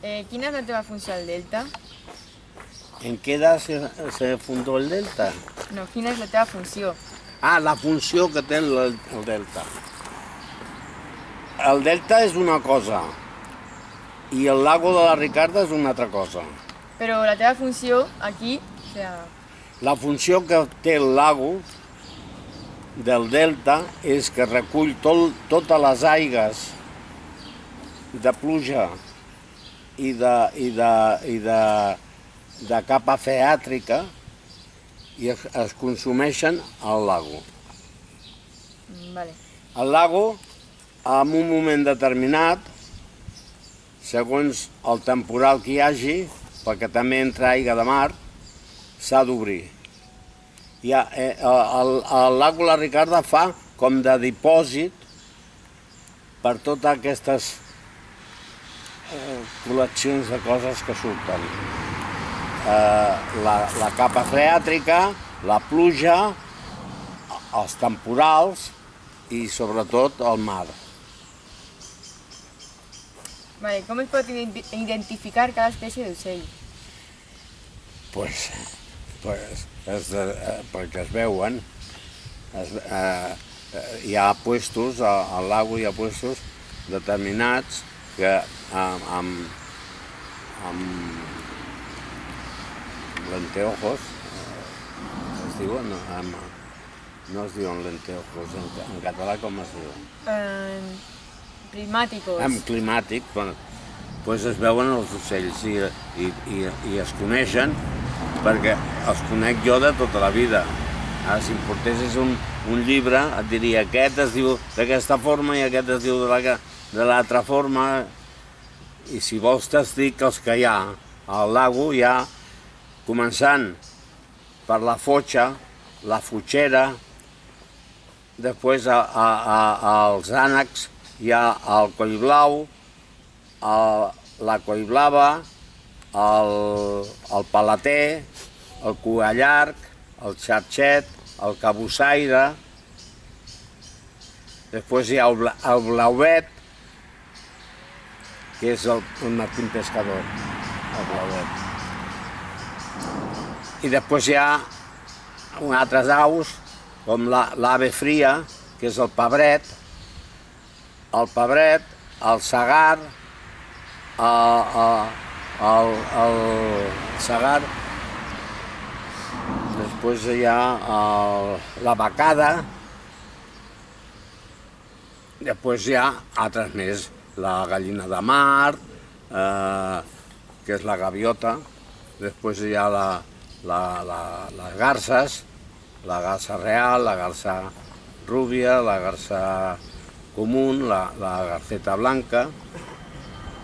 Quina és la teva funció al Delta? ¿En qué edad se fundó el Delta? No, quina és la teva funció? Ah, la funció que té el Delta. El Delta és una cosa i el lago de la Ricarda és una altra cosa. Però la teva funció aquí, o sea, La funció que té el lago del Delta és que recull totes les aigues de pluja i de capa freàtrica i es consumeixen al lago. vale. El lago, en un moment determinat, segons el temporal que hi hagi, perquè també entra aigua de mar, s'ha d'obrir. El lago La Ricarda fa com de dipòsit per totes aquestes col·leccions de coses que surten. La capa freàtrica, la pluja, els temporals i sobretot el mar. Vale, com es pot identificar cada espècie d'ocell? Perquè es veuen. Hi ha puestos, al lago hi ha puestos determinats que amb lenteojos, es diuen, no es diuen lenteojos, en català com es diuen? Prismàticos. Amb climàtic, doncs es veuen els ocells i es coneixen, perquè els conec jo de tota la vida. Ara, si em portessis un llibre, et diria aquest es diu d'aquesta forma i aquest es diu de l'altra forma. I si vols t'es dic els que hi ha al lago, hi ha, començant per la fotxa, la fotxera, després als ànecs hi ha el collblau, la collblava, el palater, el cuallarg, el xarxet, el cabussaire, després hi ha el blauet, que és el martín pescador, el blauet. I després hi ha altres aus, com l'ave fria, que és el pebret, el segar, després hi ha la becada, després hi ha altres més, la gallina de mar, que és la gaviota, després hi ha les garses, la garsa real, la garsa rúbia, la garsa comú, la garceta blanca.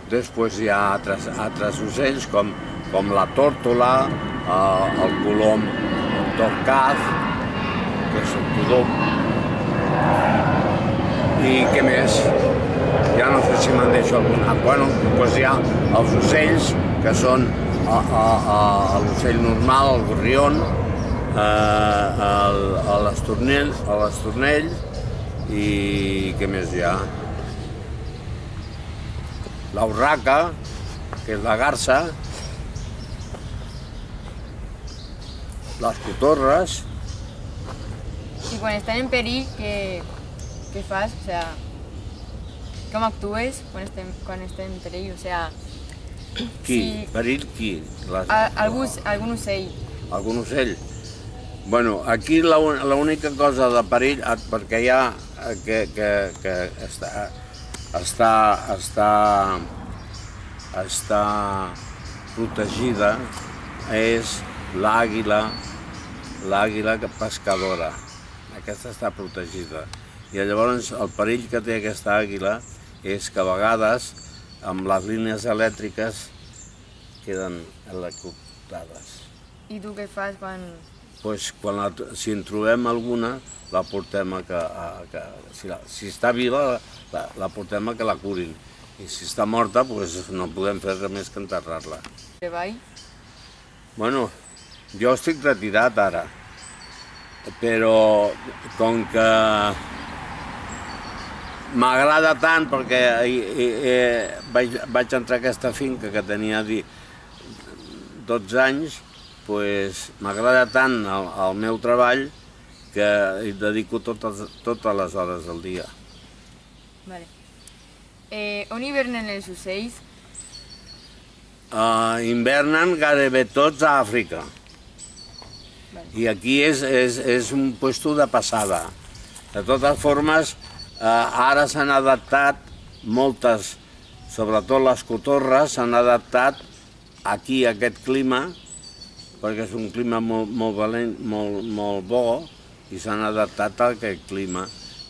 Després hi ha altres ocells com la tórtola, el colom torcaz, que és el codom. I què més? Ja no sé si me'n deixo alguna. Bueno, doncs hi ha els ocells, que són l'ocell normal, el gorrión, l'estornell, i què més hi ha? La urraca, que és la garsa, les cotorres. I quan estan en perill, què fas? O sea, com actues quan estem en perill? O sea, Qui? Perill qui? algun ocell. Algun ocell? Bueno, aquí l'única cosa de perill, perquè hi ha que està protegida, és l'àguila pescadora. Aquesta està protegida. I llavors el perill que té aquesta àguila és que a vegades amb les línies elèctriques queden electrocutades. I tu què fas quan... Doncs si en trobem alguna, la portem si està viva, la portem a que la curin. I si està morta, doncs no podem fer res més que enterrar-la. Treball? Bueno, jo estic retirat ara, però com que m'agrada tant perquè vaig entrar a aquesta finca que tenia 12 anys, doncs m'agrada tant el meu treball que hi dedico totes les hores del dia. Vale. On hivernen els ocells? Invernen gairebé tots a Àfrica. I aquí és un puesto de passada. De totes formes, ara s'han adaptat moltes, sobretot les cotorres, s'han adaptat aquí a aquest clima, perquè és un clima molt bo, i s'han adaptat a aquest clima.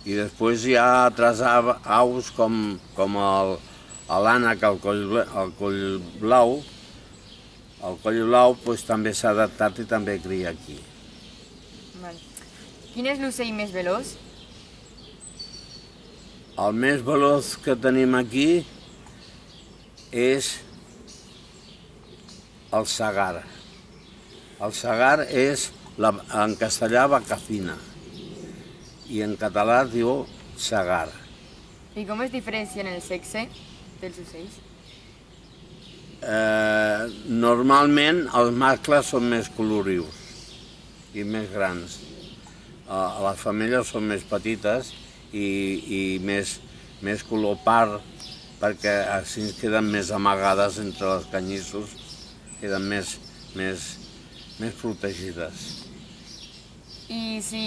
I després hi ha altres aus com l'ànec, el coll blau. El coll blau també s'ha adaptat i també cria aquí. Quin és l'ocell més veloç? El més veloç que tenim aquí és el segar. El segar és, en castellà, vacafina, i en català es diu segar. I com es diferencien el sexe dels ocells? Normalment els mascles són més colorius i més grans. Les femelles són més petites i més color part, perquè així queden més amagades entre els canyissos, queden més protegides. I si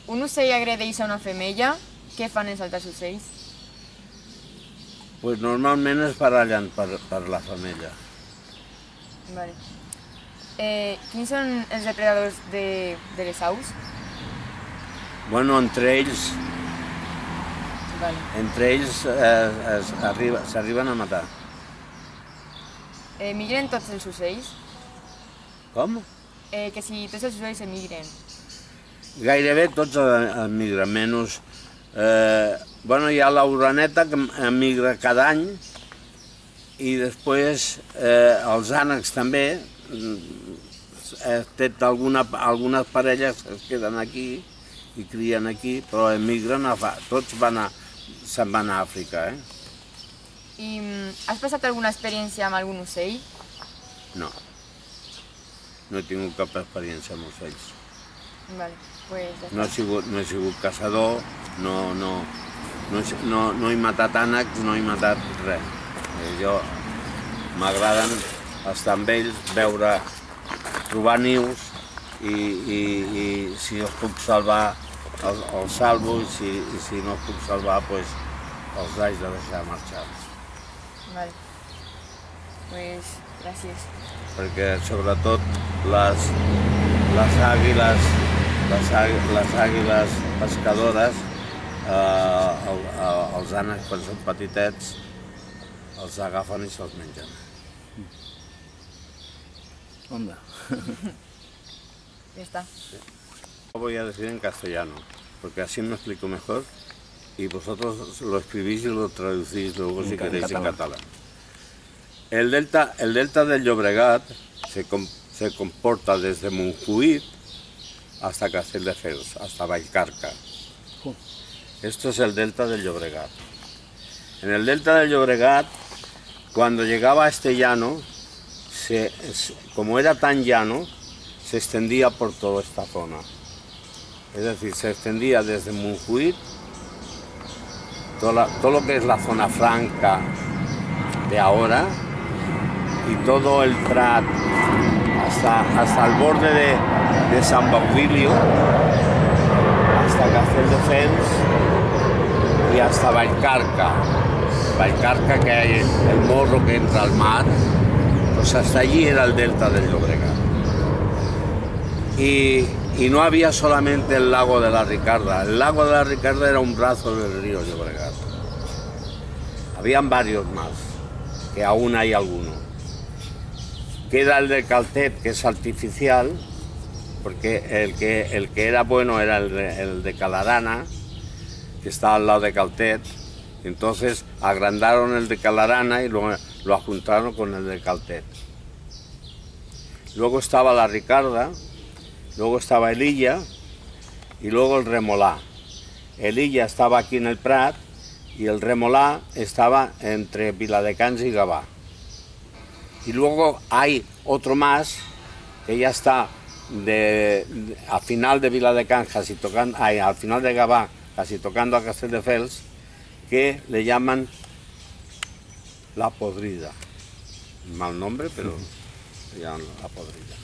un ocell agredeix a una femella, què fan els altres ocells? Pues normalment es barallen per la femella. Vale. Quins són els depredadors de les aus? Bueno, entre ells s'arriben a matar. Migren tots els ocells? Com? Que si tots els ocells emigren. Gairebé tots emigren, menys... Hi ha l'oreneta que emigra cada any i després els ànecs també. Algunes parelles es queden aquí i crien aquí, però emigren, tots se'n van a Àfrica. I has passat alguna experiència amb algun ocell? No. No he tingut cap experiència amb ocells. No he sigut caçador, no he matat ànecs, no he matat res. M'agraden estar amb ells, trobar nius i si els puc salvar els salvo i si no els puc salvar els haig de deixar marxar. Vale. Pues gràcies. Perquè sobretot les àguiles pescadores, els ànecs quan són petitets, els agafen i se'ls mengen. Onda. Ya está. Voy a decir en castellano, porque así me explico mejor y vosotros lo escribís y lo traducís luego si queréis en catalán. El delta del Llobregat se comporta desde Montjuïc hasta Castelldefels, hasta Vallcarca. Esto es el delta del Llobregat. En el delta del Llobregat, cuando llegaba a este llano, como era tan llano, se extendía por toda esta zona. Es decir, se extendía desde Montjuïc, todo lo que es la zona franca de ahora, y todo el Prat, hasta el borde de San Baudilio, hasta Castelldefels y hasta Vallcarca. Vallcarca, que hay el morro que entra al mar, pues hasta allí era el delta del Llobregat. Y no había solamente el lago de la Ricarda. El lago de la Ricarda era un brazo del río Llobregat. Habían varios más, que aún hay alguno. Queda el de Caltet, que es artificial, porque el que era bueno era el de Calarana, que está al lado de Caltet. Entonces agrandaron el de Calarana y lo adjuntaron con el de Caltet. Luego estaba la Ricarda, luego estaba el Illa y luego el Remolá. El Illa estaba aquí en el Prat y el Remolá estaba entre Viladecans y Gavà. Y luego hay otro más que ya está al final de Viladecans, al final de Gavà, casi tocando a Castelldefels, que le llaman La Podrida. Mal nombre, pero le llaman La Podrida.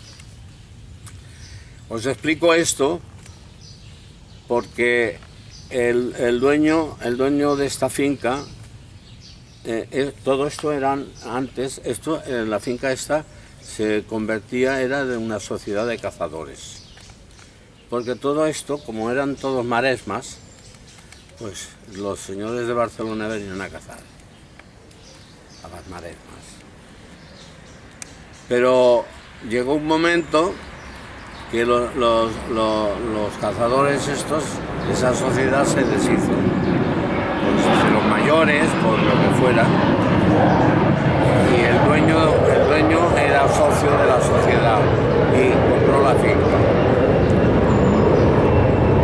Os explico esto porque el dueño de esta finca, todo esto eran antes, la finca esta se convertía, era de una sociedad de cazadores. Porque todo esto, como eran todos maresmas, pues los señores de Barcelona venían a cazar a las maresmas. Pero llegó un momento que los cazadores estos, esa sociedad se deshizo. Pues los mayores, por lo que fuera, y el dueño era socio de la sociedad y compró la finca.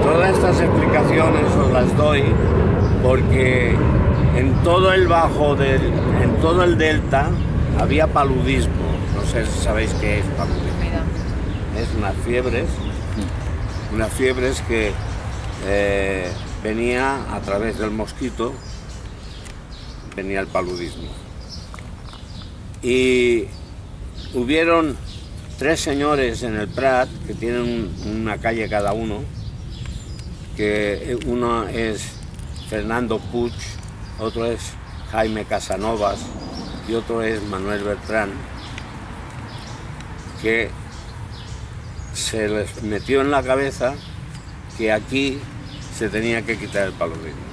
Todas estas explicaciones os las doy porque en todo el en todo el delta había paludismo. No sé si sabéis qué es paludismo. Es unas fiebres que venía a través del mosquito, venía el paludismo. Y hubieron 3 señores en el Prat que tienen una calle cada uno, que uno es Fernando Puig, otro es Jaime Casanovas y otro es Manuel Bertrán, que se les metió en la cabeza que aquí se tenía que quitar el paludismo.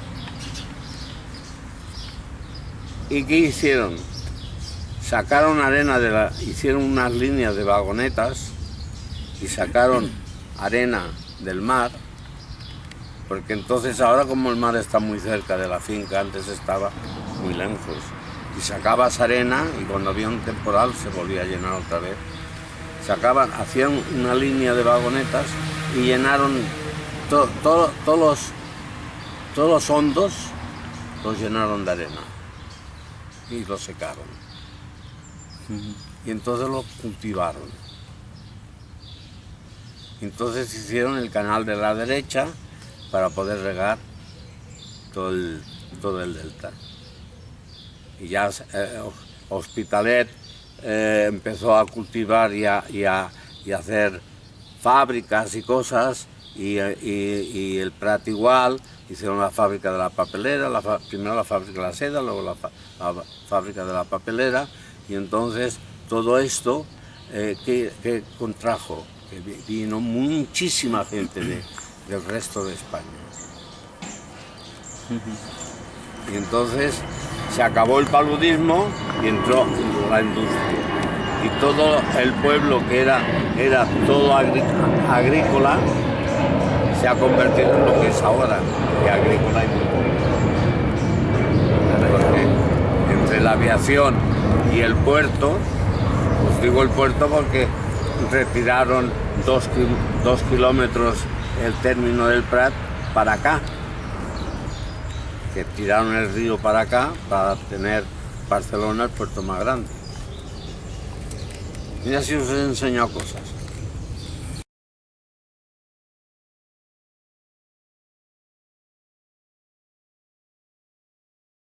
¿Y qué hicieron? Sacaron arena hicieron unas líneas de vagonetas y sacaron arena del mar, porque entonces ahora como el mar está muy cerca de la finca, antes estaba muy lejos, y sacabas arena y cuando había un temporal se volvía a llenar otra vez. Hacían una línea de vagonetas y llenaron todos los hondos, los llenaron de arena y los secaron. Y entonces los cultivaron. Entonces hicieron el canal de la derecha para poder regar todo el delta. Y ya Hospitalet empezó a cultivar y a hacer fábricas y cosas, y el Prat igual, hicieron la fábrica de la papelera, primero la fábrica de la seda, luego la fábrica de la papelera, y entonces todo esto que contrajo, que vino muchísima gente del resto de España. Y entonces se acabó el paludismo y entró la industria. Y todo el pueblo que era todo agrícola se ha convertido en lo que es ahora, de agrícola y muy pobre. Porque entre la aviación y el puerto, os digo el puerto porque retiraron 2 kilómetros el término del Prat para acá, que tiraron el río para acá para tener Barcelona el puerto más grande. Y así os he enseñado cosas.